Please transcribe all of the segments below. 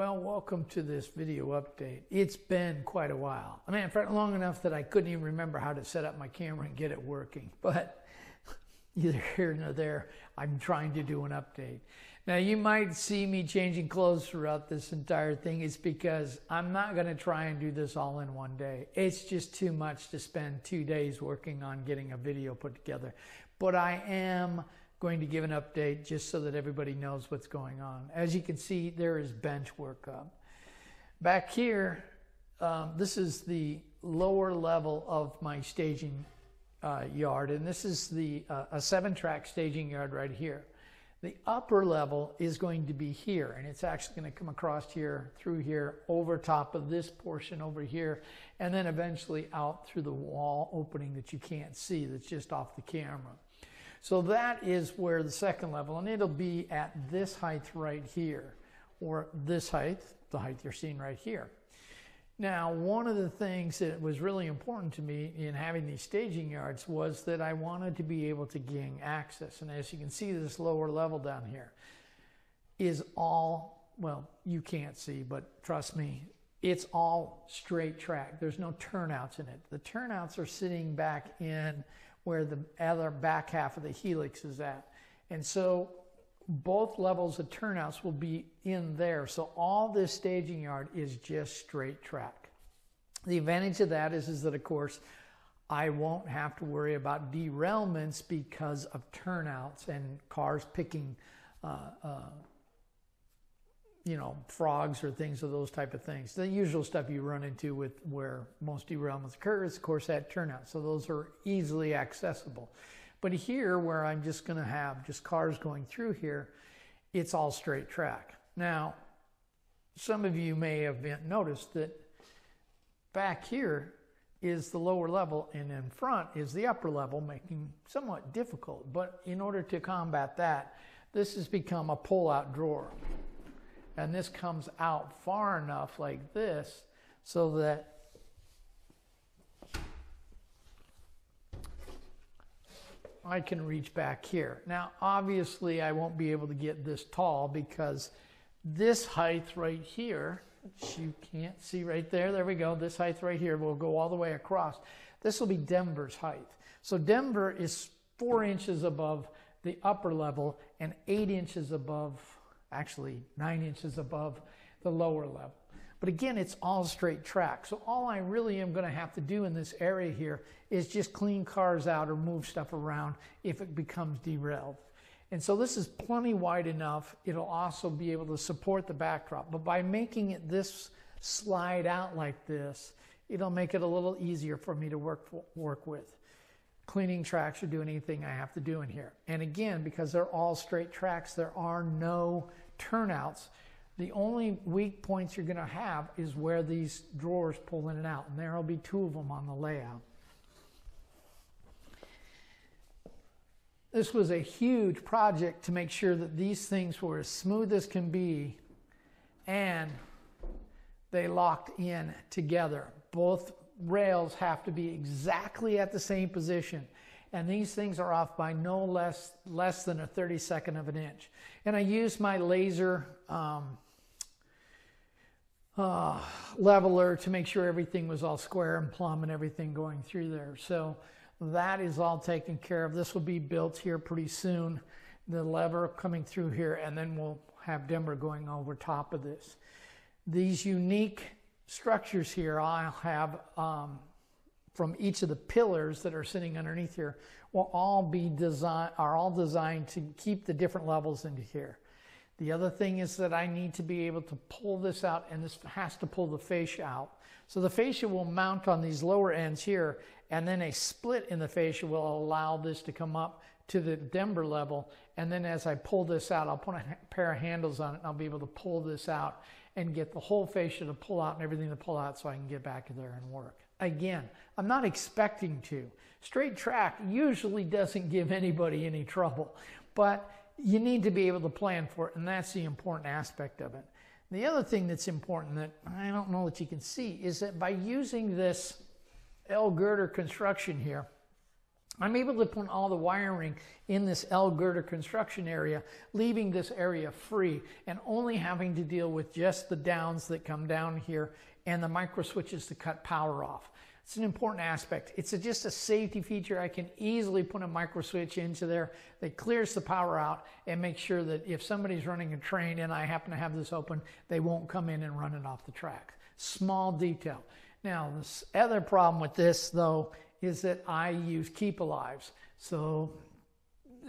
Well, welcome to this video update. It's been quite a while. I mean, for long enough that I couldn't even remember how to set up my camera and get it working. But either here nor there, I'm trying to do an update. Now, you might see me changing clothes throughout this entire thing. It's because I'm not going to try and do this all in one day. It's just too much to spend 2 days working on getting a video put together. But I am going to give an update just so that everybody knows what's going on. As you can see, there is bench work up. Back here, this is the lower level of my staging yard, and this is the a 7-track staging yard right here. The upper level is going to be here, and it's actually going to come across here, through here, over top of this portion over here, and then eventually out through the wall opening that you can't see, that's just off the camera. So that is where the second level, and it'll be at this height right here, or this height, the height you're seeing right here. Now, one of the things that was really important to me in having these staging yards was that I wanted to be able to gain access. And as you can see, this lower level down here is all, well, you can't see, but trust me, it's all straight track. There's no turnouts in it. The turnouts are sitting back in where the other back half of the Helix is at. And so both levels of turnouts will be in there. So all this staging yard is just straight track. The advantage of that is that, of course, I won't have to worry about derailments because of turnouts and cars picking you know, frogs or things of those type of things. The usual stuff you run into with where most derailments occur is, of course, that turnout. So those are easily accessible. But here, where I'm just going to have just cars going through here, it's all straight track. Now, some of you may have noticed that back here is the lower level, and in front is the upper level, making somewhat difficult. But in order to combat that, this has become a pull-out drawer. And this comes out far enough like this so that I can reach back here. Now, obviously, I won't be able to get this tall because this height right here, which you can't see right there, there we go, this height right here will go all the way across. This will be Denver's height. So Denver is 4 inches above the upper level and 8 inches above, actually 9 inches above the lower level. But again, it's all straight track. So all I really am going to have to do in this area here is just clean cars out or move stuff around if it becomes derailed. And so this is plenty wide enough. It'll also be able to support the backdrop. But by making it this slide out like this, it'll make it a little easier for me to work with. Cleaning tracks or doing anything I have to do in here. And again, because they're all straight tracks, there are no turnouts. The only weak points you're going to have is where these drawers pull in and out, and there will be 2 of them on the layout. This was a huge project to make sure that these things were as smooth as can be and they locked in together. Both rails have to be exactly at the same position. And these things are off by no less than a 32nd of an inch. And I used my laser leveler to make sure everything was all square and plumb and everything going through there. So that is all taken care of. This will be built here pretty soon. The lever coming through here, and then we'll have Denver going over top of this. These unique structures here I'll have from each of the pillars that are sitting underneath here will all be designed to keep the different levels into here. The other thing is that I need to be able to pull this out, and this has to pull the fascia out. So the fascia will mount on these lower ends here, and then a split in the fascia will allow this to come up to the Denver level. And then as I pull this out, I'll put a pair of handles on it, and I'll be able to pull this out and get the whole fascia to pull out and everything to pull out so I can get back in there and work. Again, I'm not expecting to. Straight track usually doesn't give anybody any trouble, but you need to be able to plan for it, and that's the important aspect of it. The other thing that's important that I don't know that you can see is that by using this L-girder construction here, I'm able to put all the wiring in this L girder construction area, leaving this area free and only having to deal with just the downs that come down here and the micro switches to cut power off. It's an important aspect. It's just a safety feature. I can easily put a micro switch into there that clears the power out and make sure that if somebody's running a train and I happen to have this open, they won't come in and run it off the track. Small detail. Now, this other problem with this, though, is that I use keep alives. So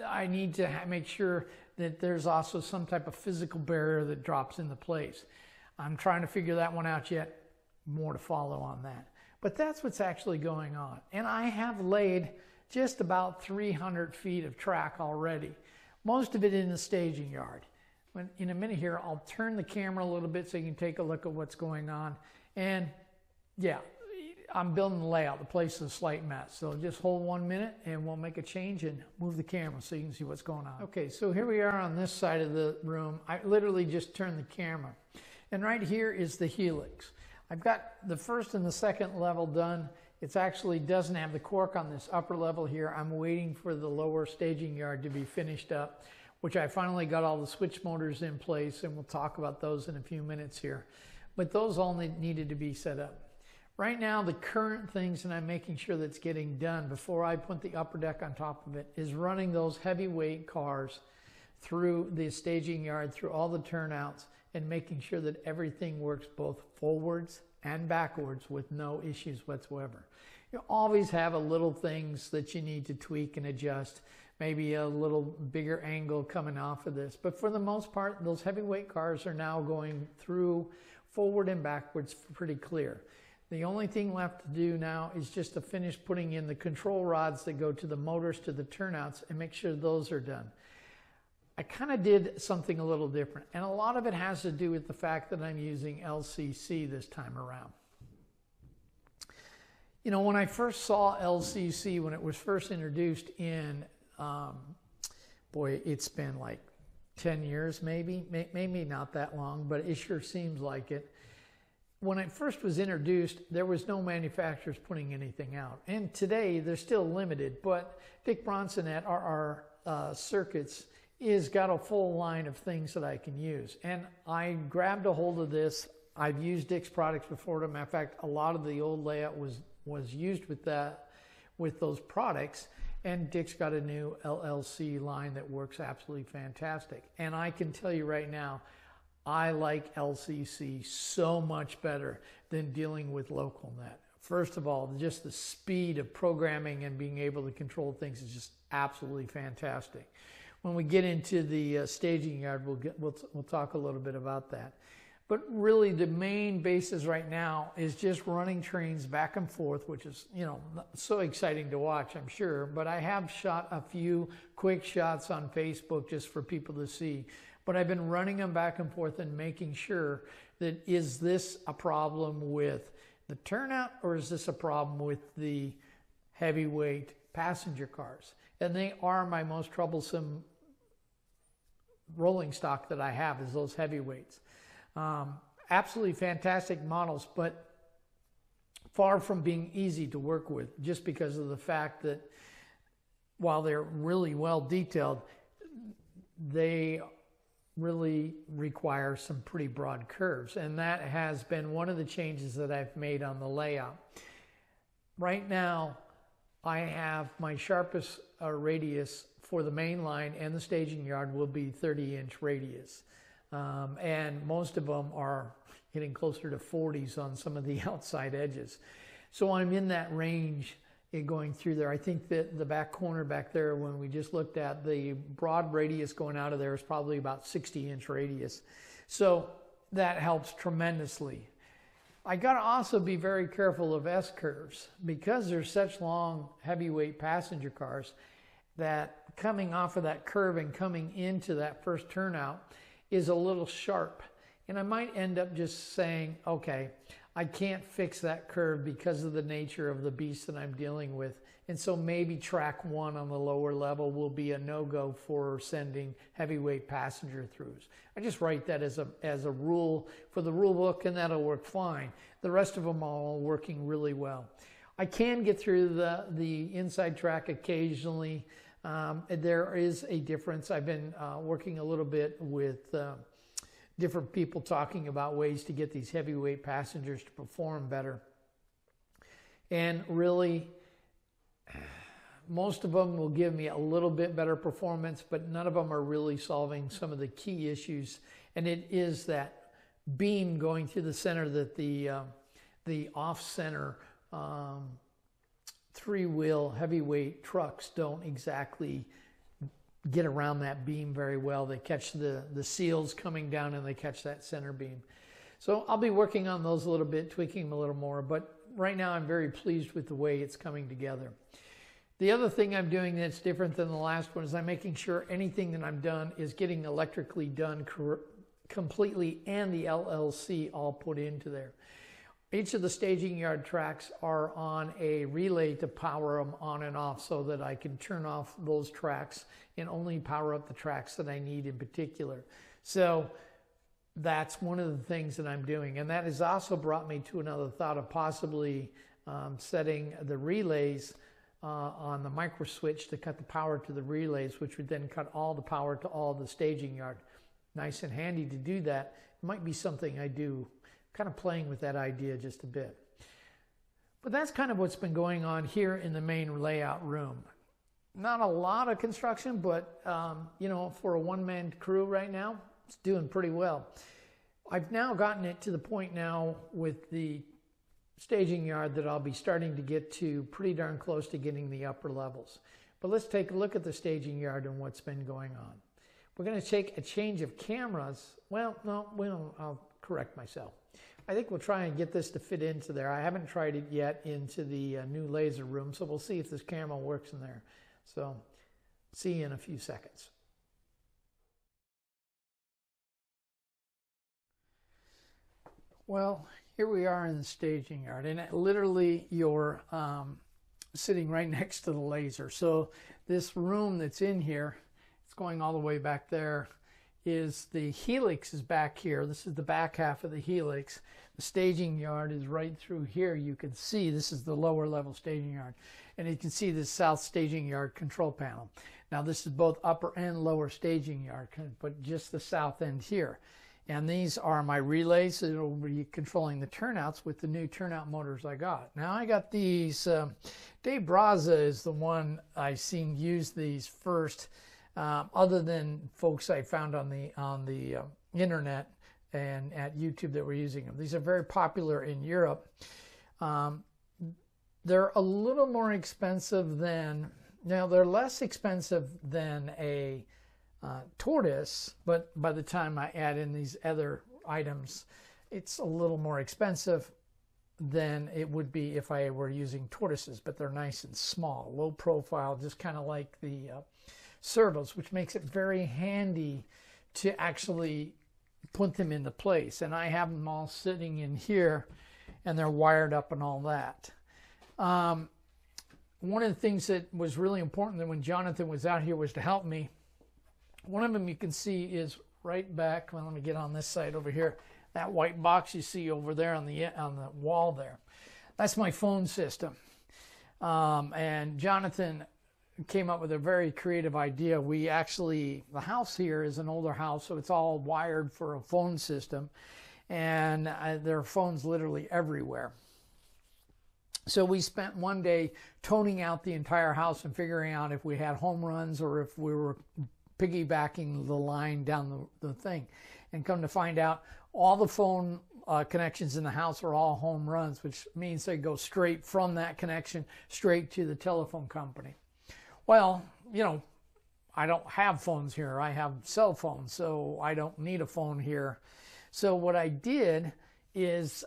I need to make sure that there's also some type of physical barrier that drops into place. I'm trying to figure that one out yet. More to follow on that. But that's what's actually going on. And I have laid just about 300 feet of track already, most of it in the staging yard. In a minute here, I'll turn the camera a little bit so you can take a look at what's going on. And yeah, I'm building the layout. The place is a slight mess. So just hold 1 minute and we'll make a change and move the camera so you can see what's going on. Okay, so here we are on this side of the room. I literally just turned the camera. And right here is the Helix. I've got the first and the second level done. It actually doesn't have the cork on this upper level here. I'm waiting for the lower staging yard to be finished up, which I finally got all the switch motors in place, and we'll talk about those in a few minutes here. But those all needed to be set up. Right now, the current things, and I'm making sure that's getting done before I put the upper deck on top of it, is running those heavyweight cars through the staging yard, through all the turnouts, and making sure that everything works both forwards and backwards with no issues whatsoever. You always have a little things that you need to tweak and adjust, maybe a little bigger angle coming off of this. But for the most part, those heavyweight cars are now going through forward and backwards pretty clear. The only thing left to do now is just to finish putting in the control rods that go to the motors to the turnouts and make sure those are done. I kind of did something a little different, and a lot of it has to do with the fact that I'm using LCC this time around. You know, when I first saw LCC, when it was first introduced in, boy, it's been like 10 years maybe not that long, but it sure seems like it. When it first was introduced, there was no manufacturers putting anything out. And today, they're still limited, but Dick Bronson at RR Circuits is got a full line of things that I can use. And I grabbed a hold of this. I've used Dick's products before. As a matter of fact, a lot of the old layout was used with those products. And Dick's got a new LLC line that works absolutely fantastic. And I can tell you right now, I like LCC so much better than dealing with LocalNet. First of all, just the speed of programming and being able to control things is just absolutely fantastic. When we get into the staging yard, we'll talk a little bit about that. But really, the main basis right now is just running trains back and forth, which is, you know, so exciting to watch, I'm sure. But I have shot a few quick shots on Facebook just for people to see. But I've been running them back and forth and making sure that, is this a problem with the turnout or is this a problem with the heavyweight passenger cars? And they are my most troublesome rolling stock that I have, is those heavyweights. Absolutely fantastic models, but far from being easy to work with, just because of the fact that while they're really well detailed, they really require some pretty broad curves. And that has been one of the changes that I've made on the layout. Right now, I have my sharpest radius for the main line and the staging yard will be 30-inch radius. And most of them are getting closer to 40s on some of the outside edges. So I'm in that range going through there. I think that the back corner back there, when we just looked at the broad radius going out of there, is probably about 60-inch radius. So that helps tremendously. I got to also be very careful of S-curves because there's such long heavyweight passenger cars that coming off of that curve and coming into that first turnout is a little sharp. And I might end up just saying, okay, I can't fix that curve because of the nature of the beast that I'm dealing with. And so maybe track 1 on the lower level will be a no-go for sending heavyweight passenger throughs. I just write that as a rule for the rule book, and that'll work fine. The rest of them are all working really well. I can get through the inside track occasionally. There is a difference. I've been working a little bit with different people talking about ways to get these heavyweight passengers to perform better. And really, most of them will give me a little bit better performance, but none of them are really solving some of the key issues. And it is that beam going through the center that the off-center three-wheel heavyweight trucks don't exactly get around that beam very well. They catch the seals coming down and they catch that center beam. So I'll be working on those a little bit, tweaking them a little more, but right now I'm very pleased with the way it's coming together. The other thing I'm doing that's different than the last one is I'm making sure anything that I'm done is getting electrically done completely and the LLC all put into there. Each of the staging yard tracks are on a relay to power them on and off so that I can turn off those tracks and only power up the tracks that I need in particular. So that's one of the things that I'm doing. And that has also brought me to another thought of possibly setting the relays on the micro switch to cut the power to the relays, which would then cut all the power to all the staging yard. Nice and handy to do that. It might be something I do. Kind of playing with that idea just a bit. But that's kind of what's been going on here in the main layout room. Not a lot of construction, but you know, for a one-man crew right now, it's doing pretty well. I've now gotten it to the point now with the staging yard that I'll be starting to get to pretty darn close to getting the upper levels. But let's take a look at the staging yard and what's been going on. We're going to take a change of cameras. Well, no, I'll correct myself. I think we'll try and get this to fit into there. I haven't tried it yet into the new laser room, so we'll see if this camera works in there. So, see you in a few seconds. Well, here we are in the staging yard, and literally you're sitting right next to the laser. So this room that's in here, it's going all the way back there, is the Helix is back here. This is the back half of the Helix. The staging yard is right through here. You can see this is the lower level staging yard. And you can see the south staging yard control panel. Now this is both upper and lower staging yard, but just the south end here. And these are my relays that will be controlling the turnouts with the new turnout motors I got. Now I got these, Dave Braza is the one I seen use these first. Other than folks I found on the internet and at YouTube that were using them. These are very popular in Europe. They're a little more expensive than, now they're less expensive than a tortoise, but by the time I add in these other items, it's a little more expensive than it would be if I were using tortoises, but they're nice and small, low profile, just kind of like the servos, which makes it very handy to actually put them into place. And I have them all sitting in here and they're wired up and all that. One of the things that was really important that when Jonathan was out here was to help me. One of them you can see is right back, well, let me get on this side over here, that white box you see over there on the wall there. That's my phone system. And Jonathan came up with a very creative idea. We actually, the house here is an older house, so it's all wired for a phone system, and there are phones literally everywhere. So we spent one day toning out the entire house and figuring out if we had home runs or if we were piggybacking the line down the thing. And come to find out, all the phone connections in the house are all home runs, which means they go straight from that connection straight to the telephone company. Well, you know, I don't have phones here. I have cell phones, so I don't need a phone here. So what I did is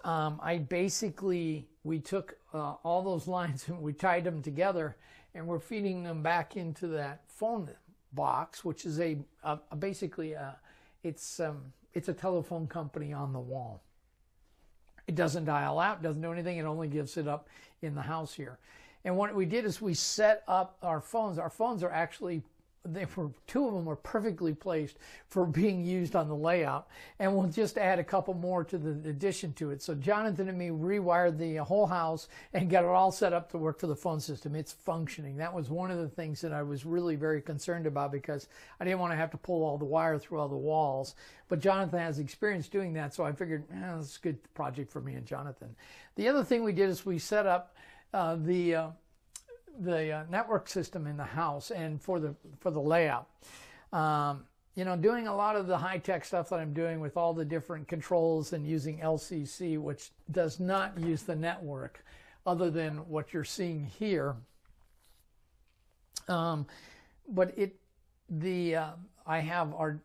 we took all those lines and we tied them together, and we're feeding them back into that phone box, which is basically it's a telephone company on the wall. It doesn't dial out, doesn't do anything. It only gives it up in the house here. And what we did is we set up our phones. Our phones are actually two of them were perfectly placed for being used on the layout, and we'll just add a couple more to the addition to it. So Jonathan and me rewired the whole house and got it all set up to work for the phone system. It's functioning. That was one of the things that I was really very concerned about, because I didn't want to have to pull all the wire through all the walls. But Jonathan has experience doing that, so I figured, this is a good project for me and Jonathan. The other thing we did is we set up the network system in the house and for the layout. You know, doing a lot of the high-tech stuff that I'm doing with all the different controls and using LCC, which does not use the network other than what you're seeing here. But I have our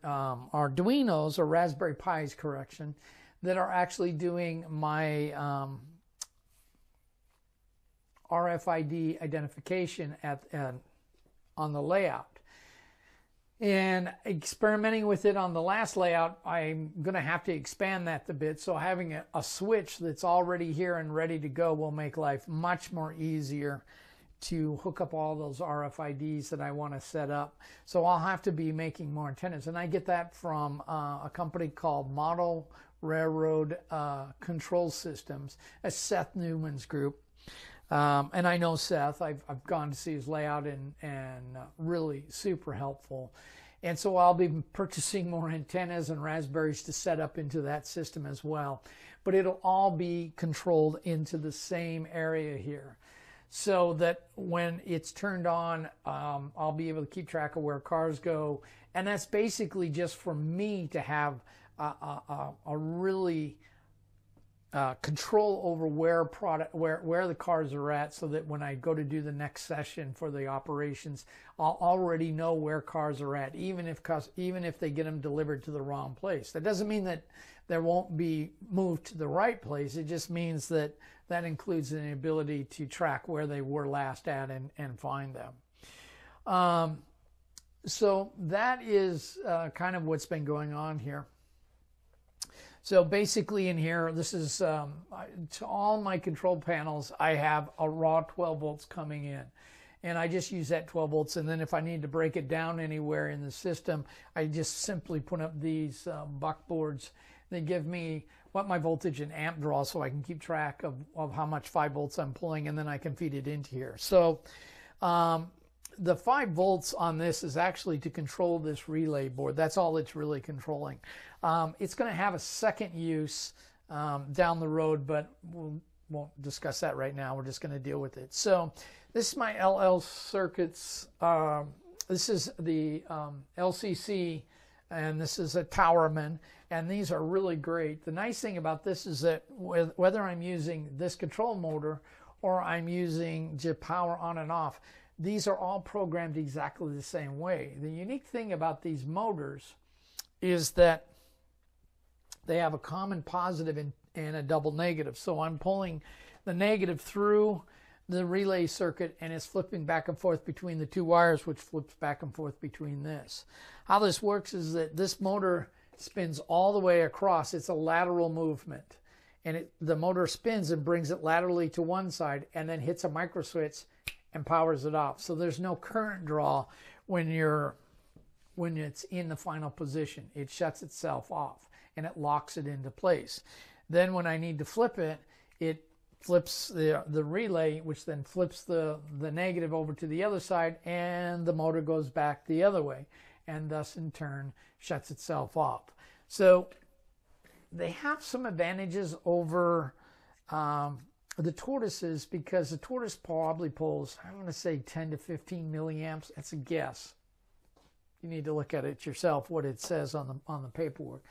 Arduinos, or Raspberry Pis, correction, that are actually doing my RFID identification on the layout. And experimenting with it on the last layout, I'm going to have to expand that a bit. So having a switch that's already here and ready to go will make life much more easier to hook up all those RFIDs that I want to set up. So I'll have to be making more antennas. And I get that from a company called Model Railroad Control Systems, that's Seth Newman's group. And I know Seth. I've gone to see his layout and really super helpful. And so I'll be purchasing more antennas and Raspberries to set up into that system as well. But it'll all be controlled into the same area here, so that when it's turned on, I'll be able to keep track of where cars go. And that's basically just for me to have a really control over where the cars are at, so that when I go to do the next session for the operations, I'll already know where cars are at, even if they get them delivered to the wrong place. That doesn't mean that there won't be moved to the right place. It just means that includes an ability to track where they were last at and find them. So that is kind of what's been going on here. So basically in here, this is, to all my control panels, I have a raw 12 volts coming in. And I just use that 12 volts. And then if I need to break it down anywhere in the system, I just simply put up these buck boards. They give me what my voltage and amp draw, so I can keep track of how much 5 volts I'm pulling, and then I can feed it into here. So the 5 volts on this is actually to control this relay board. That's all it's really controlling. It's going to have a second use down the road, but we won't discuss that right now. We're just going to deal with it. So this is my LL circuits. This is the LCC, and this is a Towerman, and these are really great. The nice thing about this is that whether I'm using this control motor or I'm using just power on and off, these are all programmed exactly the same way. The unique thing about these motors is that they have a common positive and a double negative. So I'm pulling the negative through the relay circuit, and it's flipping back and forth between the two wires, which flips back and forth between this. How this works is that this motor spins all the way across. It's a lateral movement. And the motor spins and brings it laterally to one side, and then hits a micro switch and powers it off. So there's no current draw when it's in the final position. It shuts itself off and it locks it into place. Then when I need to flip it, it flips the relay, which then flips the negative over to the other side, and the motor goes back the other way, and thus in turn shuts itself off. So they have some advantages over the tortoises, because the tortoise probably pulls, I'm going to say 10 to 15 milliamps. That's a guess. You need to look at it yourself, what it says on the paperwork.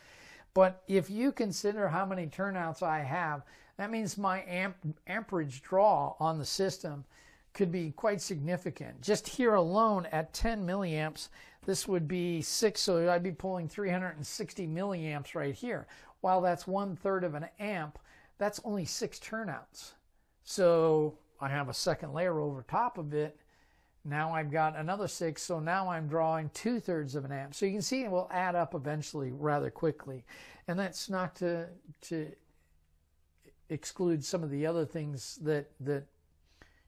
But if you consider how many turnouts I have, that means my amperage draw on the system could be quite significant. Just here alone at 10 milliamps, this would be 6, so I'd be pulling 360 milliamps right here. While that's 1/3 of an amp, that's only 6 turnouts. So I have a second layer over top of it. Now I've got another 6, so now I'm drawing 2/3 of an amp. So you can see it will add up eventually rather quickly. And that's not to exclude some of the other things that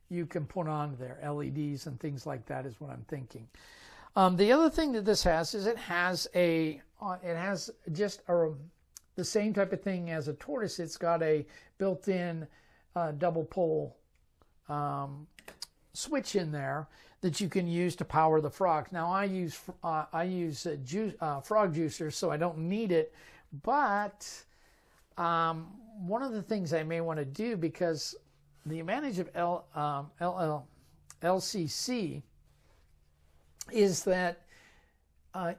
you can put on there, LEDs and things like that is what I'm thinking. The other thing that this has is it has just the same type of thing as a tortoise. It's got a built-in double pole switch in there that you can use to power the frogs. Now I use frog juicer, so I don't need it. But one of the things I may want to do, because the advantage of LCC is that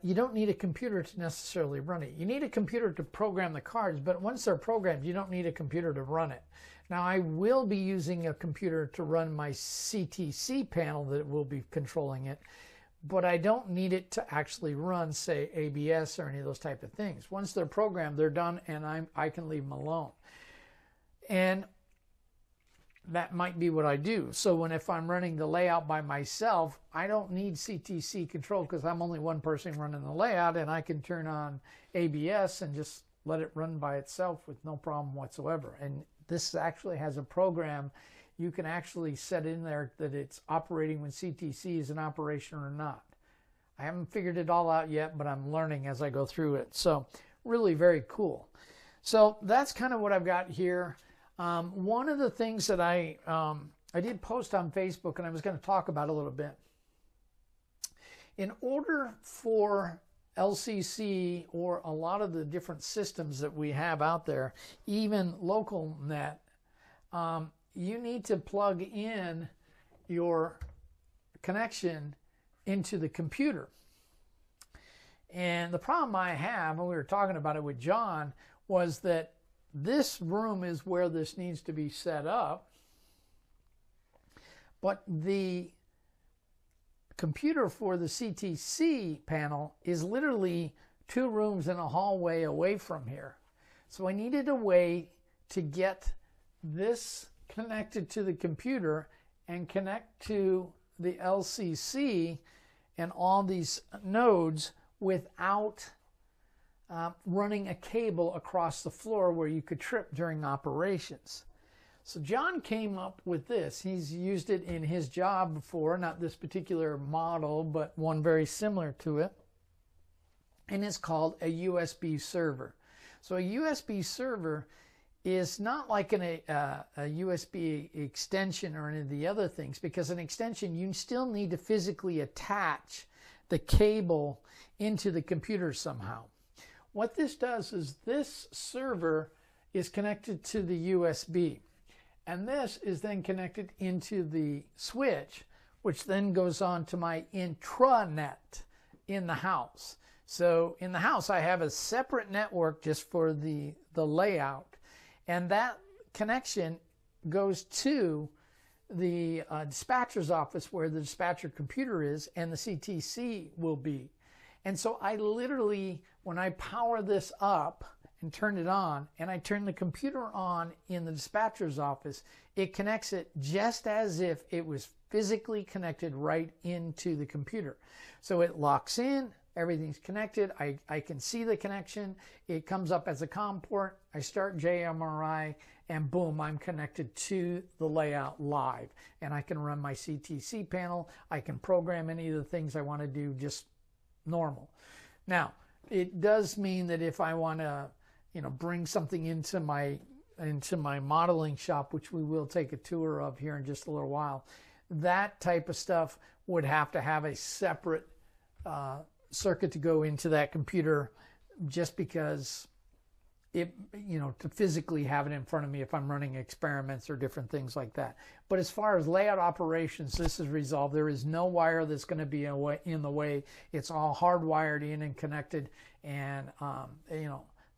you don't need a computer to necessarily run it. You need a computer to program the cards, but once they're programmed, you don't need a computer to run it. Now, I will be using a computer to run my CTC panel that will be controlling it, but I don't need it to actually run, say, ABS or any of those type of things. Once they're programmed, they're done, and I can leave them alone. And that might be what I do. So if I'm running the layout by myself, I don't need CTC control because I'm only one person running the layout, and I can turn on ABS and just let it run by itself with no problem whatsoever. And this actually has a program you can actually set in there that it's operating when CTC is in operation or not. I haven't figured it all out yet, but I'm learning as I go through it. So really very cool. So that's kind of what I've got here. One of the things that I did post on Facebook, and I was going to talk about a little bit. In order for LCC or a lot of the different systems that we have out there, even local net, you need to plug in your connection into the computer. And the problem I have, and we were talking about it with John, was that this room is where this needs to be set up, but the computer for the CTC panel is literally 2 rooms and a hallway away from here. So I needed a way to get this connected to the computer and connect to the LCC and all these nodes without running a cable across the floor where you could trip during operations. So John came up with this. He's used it in his job before, not this particular model, but one very similar to it. And it's called a USB server. So a USB server is not like a USB extension or any of the other things, because an extension, you still need to physically attach the cable into the computer somehow. What this does is this server is connected to the USB. And this is then connected into the switch, which then goes on to my intranet in the house. So in the house, I have a separate network just for the layout. And that connection goes to the dispatcher's office where the dispatcher computer is and the CTC will be. And so I literally, when I power this up and turn it on, and I turn the computer on in the dispatcher's office, it connects it just as if it was physically connected right into the computer. So it locks in, everything's connected, I can see the connection, it comes up as a COM port, I start JMRI, and boom, I'm connected to the layout live. And I can run my CTC panel, I can program any of the things I want to do just normal. Now, it does mean that if I want to bring something into my modeling shop, which we will take a tour of here in just a little while, that type of stuff would have to have a separate circuit to go into that computer, just because to physically have it in front of me if I'm running experiments or different things like that. But as far as layout operations, this is resolved. There is no wire that's going to be in the way. It's all hardwired in and connected. And,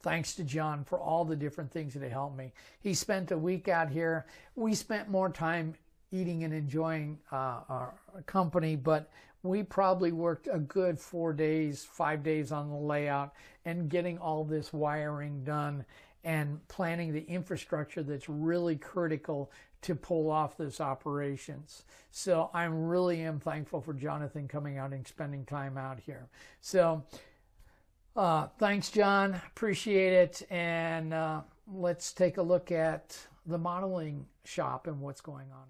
thanks to John for all the different things that he helped me. He spent a week out here. We spent more time eating and enjoying our company, but we probably worked a good 4 days, 5 days on the layout and getting all this wiring done and planning the infrastructure that's really critical to pull off this operations. So I really am thankful for Jonathan coming out and spending time out here. So thanks, John. Appreciate it. And let's take a look at the modeling shop and what's going on.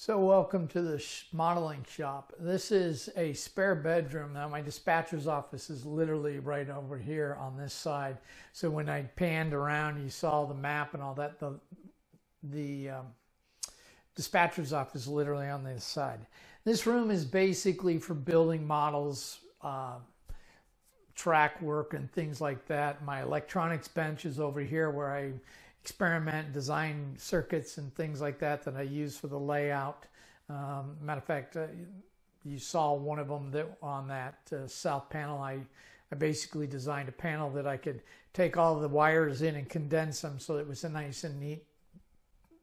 So welcome to the modeling shop. This is a spare bedroom. Now my dispatcher's office is literally right over here on this side. So when I panned around, you saw the map and all that. The dispatcher's office is literally on this side. This room is basically for building models, track work and things like that. My electronics bench is over here where I experiment, design circuits and things like that I use for the layout. Matter of fact, you saw one of them that on that south panel. I basically designed a panel that I could take all of the wires in and condense them so it was a nice and neat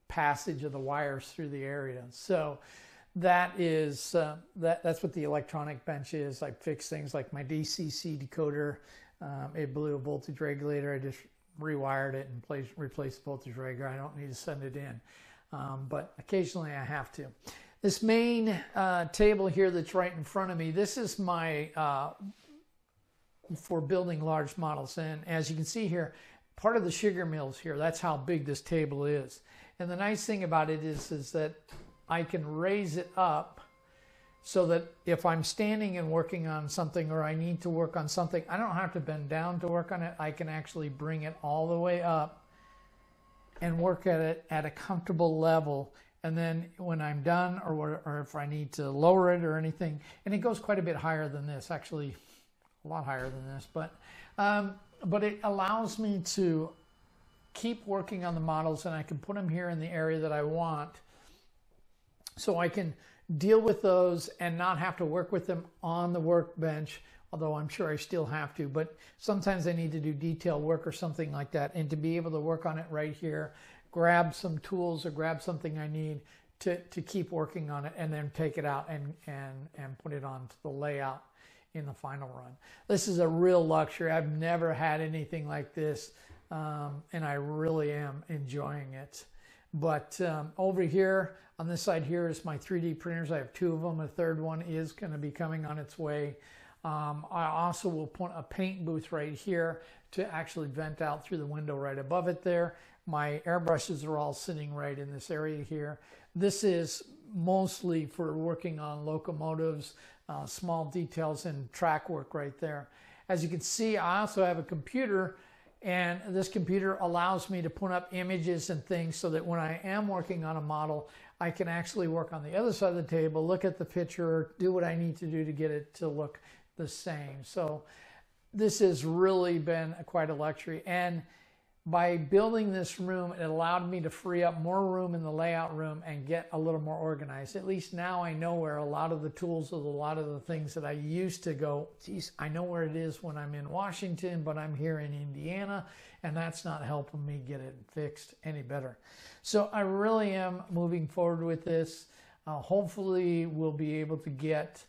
passage of the wires through the area. So that is that's what the electronic bench is. I fix things like my DCC decoder. It blew a voltage regulator. I just rewired it and replaced the voltage regulator. I don't need to send it in, but occasionally I have to. This main table here that's right in front of me, this is my for building large models. And as you can see here, part of the sugar mill's here. That's how big this table is. And the nice thing about it is that I can raise it up so that if I'm standing and working on something or I need to work on something, I don't have to bend down to work on it. I can actually bring it all the way up and work at it at a comfortable level. And then when I'm done, or if I need to lower it or anything, and it goes quite a bit higher than this, actually a lot higher than this, but it allows me to keep working on the models, and I can put them here in the area that I want, so I can deal with those and not have to work with them on the workbench, although I'm sure I still have to. But sometimes I need to do detail work or something like that, and to be able to work on it right here, grab some tools or grab something I need to keep working on it, and then take it out and put it onto the layout in the final run. This is a real luxury. I've never had anything like this, and I really am enjoying it. But over here, on this side here is my 3D printers. I have two of them. A third one is going to be coming on its way. I also will put a paint booth right here to actually vent out through the window right above it there. My airbrushes are all sitting right in this area here. This is mostly for working on locomotives, small details and track work right there. As you can see, I also have a computer, and this computer allows me to put up images and things so that when I am working on a model, I can actually work on the other side of the table, look at the picture, do what I need to do to get it to look the same. So this has really been quite a luxury. And by building this room, it allowed me to free up more room in the layout room and get a little more organized. At least now I know where a lot of the tools of a lot of the things that I used to go, geez, I know where it is when I'm in Washington, but I'm here in Indiana, and that's not helping me get it fixed any better. So I really am moving forward with this. Hopefully we'll be able to get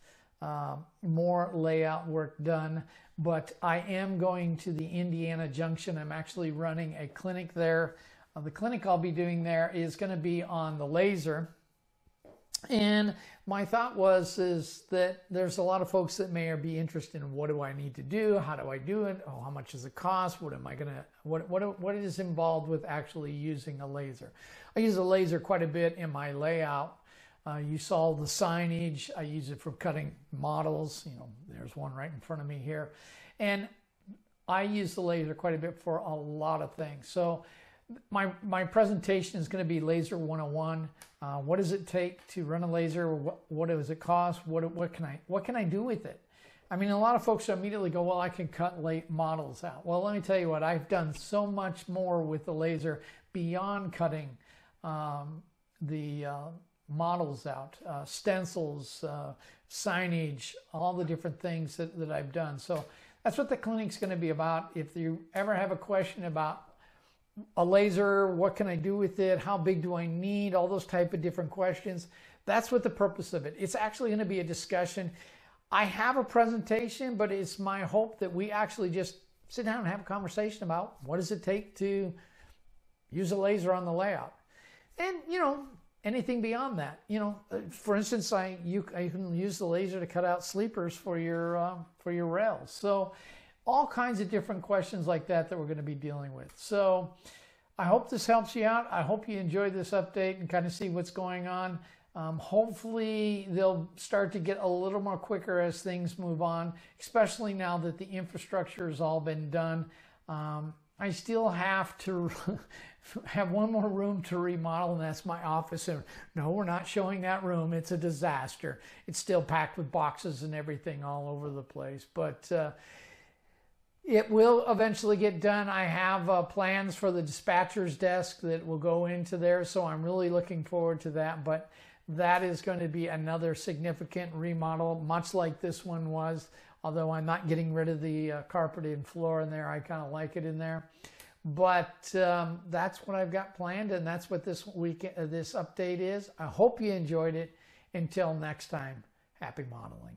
more layout work done, but I am going to the Indiana Junction. I'm actually running a clinic there. The clinic I'll be doing there is going to be on the laser. And my thought is that there's a lot of folks that may be interested in what do I need to do? How do I do it? Oh, how much does it cost? What am I going to, what is involved with actually using a laser? I use a laser quite a bit in my layout. You saw the signage. I use it for cutting models. You know, there's one right in front of me here. And I use the laser quite a bit for a lot of things. So my presentation is going to be Laser 101. What does it take to run a laser? What does it cost? What can I do with it? I mean, a lot of folks immediately go, well, I can cut late models out. Well, let me tell you what, I've done so much more with the laser beyond cutting the models out, stencils, signage, all the different things that I've done. So that's what the clinic's going to be about. If you ever have a question about a laser, what can I do with it? How big do I need? All those type of different questions. That's what the purpose of it. It's actually going to be a discussion. I have a presentation, but it's my hope that we actually just sit down and have a conversation about what does it take to use a laser on the layout. And, you know, anything beyond that. You know, for instance, you can use the laser to cut out sleepers for your rails. So all kinds of different questions like that we're going to be dealing with. So I hope this helps you out. I hope you enjoyed this update and kind of see what's going on. Hopefully they'll start to get a little more quicker as things move on, especially now that the infrastructure has all been done. I still have to have one more room to remodel, and that's my office. And no, we're not showing that room. It's a disaster. It's still packed with boxes and everything all over the place. But it will eventually get done. I have plans for the dispatcher's desk that will go into there, so I'm really looking forward to that. But that is going to be another significant remodel, much like this one was. Although I'm not getting rid of the carpeted floor in there. I kind of like it in there. But that's what I've got planned, and that's what this week, this update is. I hope you enjoyed it. Until next time, happy modeling.